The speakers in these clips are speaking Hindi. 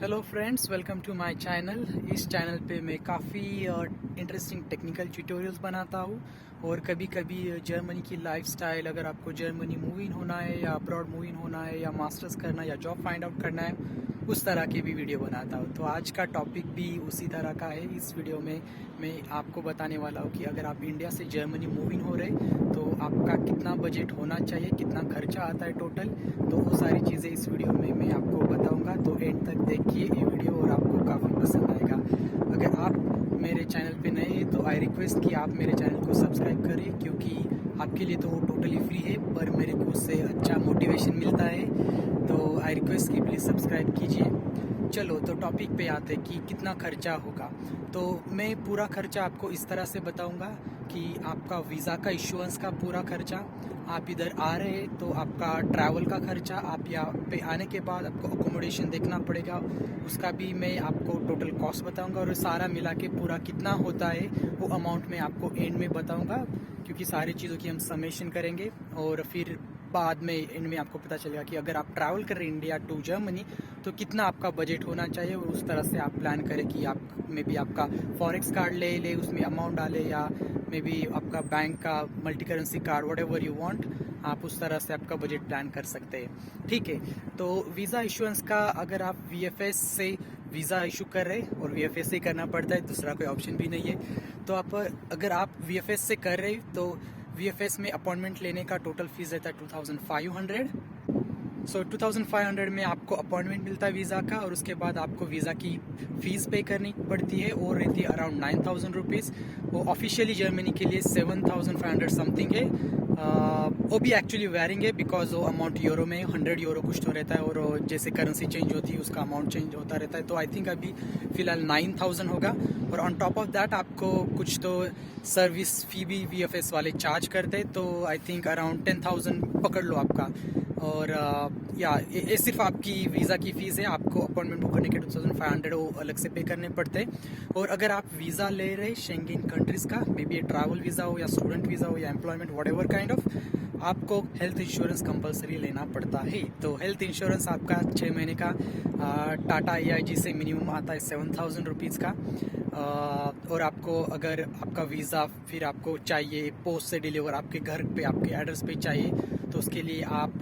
Hello friends, welcome to my channel. इस चैनल पे मैं काफ़ी इंटरेस्टिंग टेक्निकल ट्यूटोरियल्स बनाता हूँ और कभी कभी जर्मनी की लाइफस्टाइल, अगर आपको जर्मनी मूव इन होना है या अब्रॉड मूव इन होना है या मास्टर्स करना या जॉब फाइंड आउट करना है, उस तरह के भी वीडियो बनाता हूँ। तो आज का टॉपिक भी उसी तरह का है। इस वीडियो में मैं आपको बताने वाला हूँ कि अगर आप इंडिया से जर्मनी मूव इन हो रहे तो आपका कितना बजट होना चाहिए, कितना खर्चा आता है टोटल। तो वो सारी चीज़ें इस वीडियो में मैं आपको बताऊंगा, तो एंड तक देखिए ये वीडियो और आपको काफ़ी पसंद आएगा। अगर आप मेरे चैनल पे नए हैं तो आई रिक्वेस्ट कि आप मेरे चैनल को सब्सक्राइब करें, क्योंकि आपके लिए तो वो टोटली फ्री है, पर मेरे को उससे अच्छा मोटिवेशन मिलता है। तो आई रिक्वेस्ट कि प्लीज़ सब्सक्राइब कीजिए। चलो तो टॉपिक पे आते हैं कि कितना खर्चा होगा। तो मैं पूरा खर्चा आपको इस तरह से बताऊंगा कि आपका वीज़ा का इश्यूएंस का पूरा खर्चा, आप इधर आ रहे हैं तो आपका ट्रैवल का खर्चा, आप यहाँ पे आने के बाद आपको अकोमोडेशन देखना पड़ेगा, उसका भी मैं आपको टोटल कॉस्ट बताऊंगा, और सारा मिला के पूरा कितना होता है वो अमाउंट मैं आपको एंड में बताऊंगा, क्योंकि सारी चीज़ों की हम समेशन करेंगे और फिर बाद में एंड में आपको पता चलेगा कि अगर आप ट्रैवल कर रहे हैं इंडिया टू जर्मनी तो कितना आपका बजट होना चाहिए, और उस तरह से आप प्लान करें कि आप मे बी आपका फॉरेक्स कार्ड ले उसमें अमाउंट डाले, या मे बी आपका बैंक का multi currency card, what ever you want, आप उस तरह से आपका बजट प्लान कर सकते हैं। ठीक है, तो वीज़ा इशुएंस का अगर आप वीएफएस से वीज़ा इशू कर रहे हैं, और वीएफएस से करना पड़ता है, दूसरा कोई ऑप्शन भी नहीं है। तो आप अगर आप वीएफएस से कर रहे हैं तो वीएफएस में अपॉइंटमेंट लेने का टोटल फीस रहता है 2500। सो 2500 में आपको अपॉइंटमेंट मिलता है वीज़ा का, और उसके बाद आपको वीज़ा की फ़ीस पे करनी पड़ती है, और रहती है अराउंड 9000 रुपीज़। वो ऑफिशियली जर्मनी के लिए 7500 समथिंग है। वो भी एक्चुअली वेरिंग है, बिकॉज वो अमाउंट यूरो में 100 यूरो कुछ तो रहता है, और जैसे करेंसी चेंज होती है उसका अमाउंट चेंज होता रहता है। तो आई थिंक अभी फ़िलहाल 9000 होगा, और ऑन टॉप ऑफ दैट आपको कुछ तो सर्विस फ़ी भी वीएफएस वाले चार्ज करते हैं। तो आई थिंक अराउंड 10000 पकड़ लो आपका। और या ये सिर्फ आपकी वीज़ा की फ़ीस है, आपको अपॉइंटमेंट बुक करने के 2500 वो अलग से पे करने पड़ते हैं। और अगर आप वीज़ा ले रहे शेंगेन कंट्रीज़ का, मे बी ये ट्रैवल वीज़ा हो या स्टूडेंट वीज़ा हो या employment, what ever kind of, आपको हेल्थ इंश्योरेंस कंपलसरी लेना पड़ता है। तो हेल्थ इंश्योरेंस आपका 6 महीने का टाटा AIG से मिनिमम आता है 7000 रुपीज़ का। और आपको अगर आपका वीज़ा फिर आपको चाहिए पोस्ट से डिलीवर आपके घर पे आपके एड्रेस पे चाहिए, तो उसके लिए आप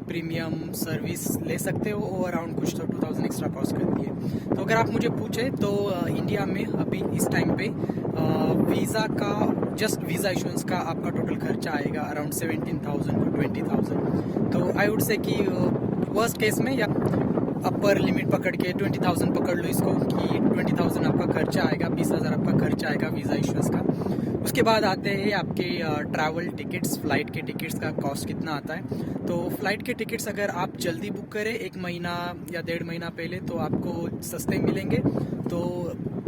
प्रीमियम सर्विस ले सकते हो, और अराउंड कुछ तो 2000 एक्स्ट्रा कॉस्ट करती है। तो अगर आप मुझे पूछे तो इंडिया में अभी इस टाइम पे वीज़ा का, जस्ट वीज़ा इशुएंस का आपका टोटल खर्चा आएगा अराउंड 17000 टू 20000। तो आई वुड से कि वर्स्ट केस में या अपर लिमिट पकड़ के 20000 पकड़ लो इसको, कि 20000 आपका खर्चा आएगा, 20000 आपका खर्चा आएगा वीज़ा इशुएंस का। उसके बाद आते हैं आपके ट्रैवल टिकट्स, फ़्लाइट के टिकट्स का कॉस्ट कितना आता है। तो फ़्लाइट के टिकट्स अगर आप जल्दी बुक करें 1 महीना या 1.5 महीना पहले, तो आपको सस्ते मिलेंगे। तो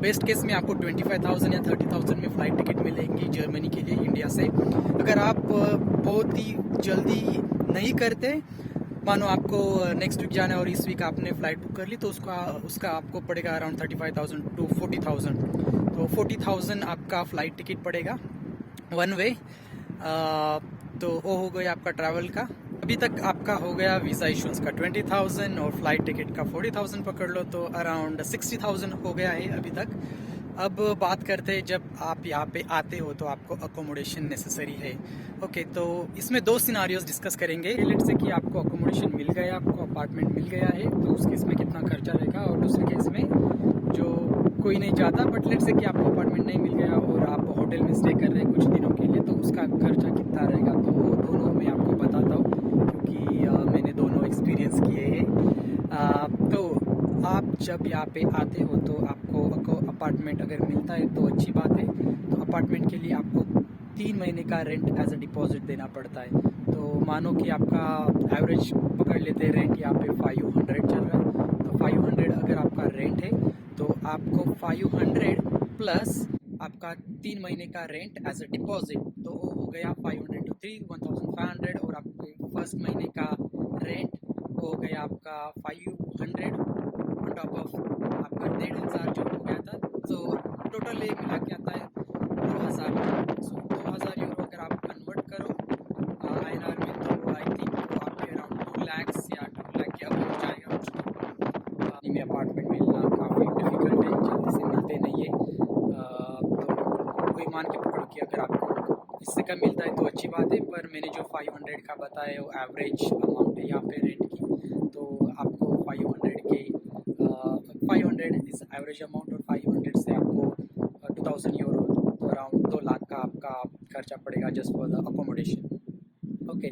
बेस्ट केस में आपको 25000 या 30000 में फ़्लाइट टिकट मिलेंगी जर्मनी के लिए इंडिया से। अगर आप बहुत ही जल्दी नहीं करते, मानो आपको नेक्स्ट वीक जाना है और इस वीक आपने फ़्लाइट बुक कर ली, तो उसका आपको पड़ेगा अराउंड 35000 टू 40000। तो 40000 आपका फ़्लाइट टिकट पड़ेगा वन वे। तो वो हो गया आपका ट्रैवल का। अभी तक आपका हो गया वीज़ा इशुएंस का 20000 और फ्लाइट टिकट का 40000 पकड़ लो, तो अराउंड 60000 हो गया है अभी तक। अब बात करते हैं जब आप यहाँ पे आते हो तो आपको अकोमोडेशन नेसेसरी है। ओके, तो इसमें 2 सिनारियोज डिस्कस करेंगे। लेट्स से कि आपको अकोमोडेशन मिल गया, आपको अपार्टमेंट मिल गया है, तो उस केस में कितना खर्चा रहेगा, और दूसरे केस में जो कोई नहीं चाहता, बट लेट्स से कि आपको अपार्टमेंट नहीं मिल गया और आप होटल में स्टे कर रहे हैं कुछ दिनों के लिए, तो उसका खर्चा कितना रहेगा। तो वो दोनों मैं आपको बताता हूँ, क्योंकि मैंने दोनों एक्सपीरियंस किए हैं। तो आप जब यहाँ पे आते हो तो आपको अपार्टमेंट अगर मिलता है तो अच्छी बात है। तो अपार्टमेंट के लिए आपको 3 महीने का रेंट एज अ डिपॉजिट देना पड़ता है। तो मानो कि आपका एवरेज पकड़ लेते रेंट यहाँ पे 500 चल रहा है, तो 500 अगर आपका रेंट है तो आपको 500 प्लस आपका 3 महीने का रेंट एज अ डिपॉजिट, तो वो हो गया 500 टू 3 1500, और आपके फर्स्ट महीने का रेंट हो गया आपका 500 ऑन टॉप ऑफ आपका 1500 जो हो गया था। तो टोटल ये मिला के आता है 2000 यूरो। सो 2000 यूरो अगर आप कन्वर्ट करो INR में, तो आई थिंक वो आपके अराउंड 2 लाख या 2 लाख के अब हो जाएगा कुछ तो। सिडनी में अपार्टमेंट मिलना काफ़ी डिफ़िकल्ट है, जल्दी से मिलते नहीं है। तो कोई मान के पकड़ो कि अगर आपको इससे कम मिलता है तो अच्छी बात है, पर मैंने जो 500 का बताया वो एवरेज अमाउंट है यहाँ पे रेंट की। तो आपको 500 इज़ एवरेज अमाउंट, और 500 से आपको 2000 यूरो, तो अराउंड 2 लाख का आपका खर्चा पड़ेगा just for the accommodation. Okay,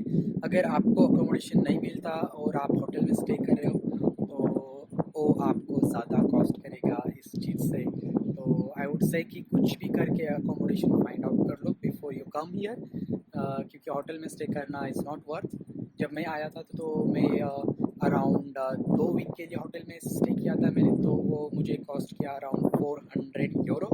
अगर आपको अकोमोडेशन नहीं मिलता और आप होटल में स्टे कर रहे हो तो वो आपको ज़्यादा कॉस्ट करेगा इस चीज़ से। तो आई वुड से कि कुछ भी करके अकोमोडेशन फाइंड आउट कर लो बिफोर यू कम हियर, क्योंकि होटल में स्टे करना इज़ नॉट वर्थ। जब मैं आया था तो मैं अराउंड 2 वीक के लिए होटल में स्टे किया था मैंने, तो वो मुझे कॉस्ट किया around 400 euro.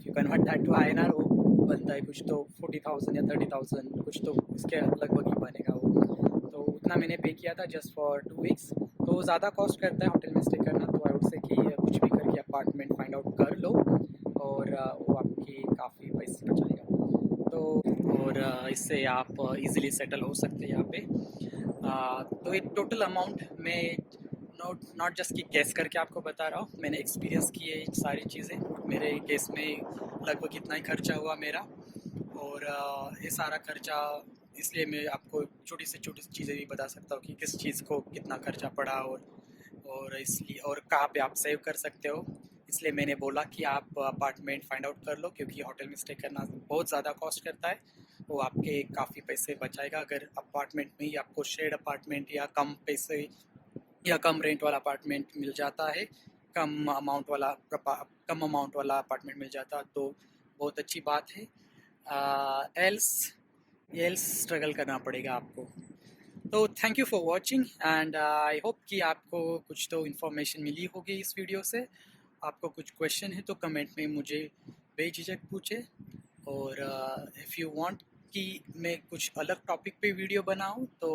You convert that to INR, वो बनता है कुछ तो 40,000 या 30,000, कुछ तो इसके लगभग ही बनेगा वो। तो उतना मैंने पे किया था जस्ट फॉर 2 वीक्स। तो ज़्यादा कॉस्ट करता है होटल में स्टे करना, तो आई वुड से कि कुछ भी करके अपार्टमेंट फाइंड आउट कर लो, और वो आपके काफ़ी पैसे बचाएगा। तो और इससे आप इजीली सेटल हो सकते हैं यहाँ पे। तो ये टोटल अमाउंट मैं नॉट जस्ट कि गैस करके आपको बता रहा हूँ, मैंने एक्सपीरियंस की है सारी चीज़ें। मेरे केस में लगभग इतना ही खर्चा हुआ मेरा, और ये सारा खर्चा इसलिए मैं आपको छोटी से छोटी चीज़ें भी बता सकता हूँ कि किस चीज़ को कितना खर्चा पड़ा, और इसलिए और कहाँ पे आप सेव कर सकते हो। इसलिए मैंने बोला कि आप अपार्टमेंट फाइंड आउट कर लो, क्योंकि होटल में स्टे करना बहुत ज़्यादा कॉस्ट करता है। वो आपके काफ़ी पैसे बचाएगा अगर अपार्टमेंट में ही आपको शेयर्ड अपार्टमेंट या कम पैसे या कम रेंट वाला अपार्टमेंट मिल जाता है, कम अमाउंट वाला अपार्टमेंट मिल जाता, तो बहुत अच्छी बात है। एल्स एल्स स्ट्रगल करना पड़ेगा आपको। तो thank you for watching, and I hope कि आपको कुछ तो इन्फॉर्मेशन मिली होगी इस वीडियो से। आपको कुछ क्वेश्चन है तो कमेंट में मुझे बेझिझक पूछे, और इफ़ यू वांट कि मैं कुछ अलग टॉपिक पे वीडियो बनाऊं तो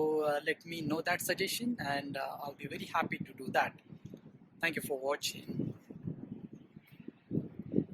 let me know that suggestion, and I will be very happy to do that. Thank you for watching.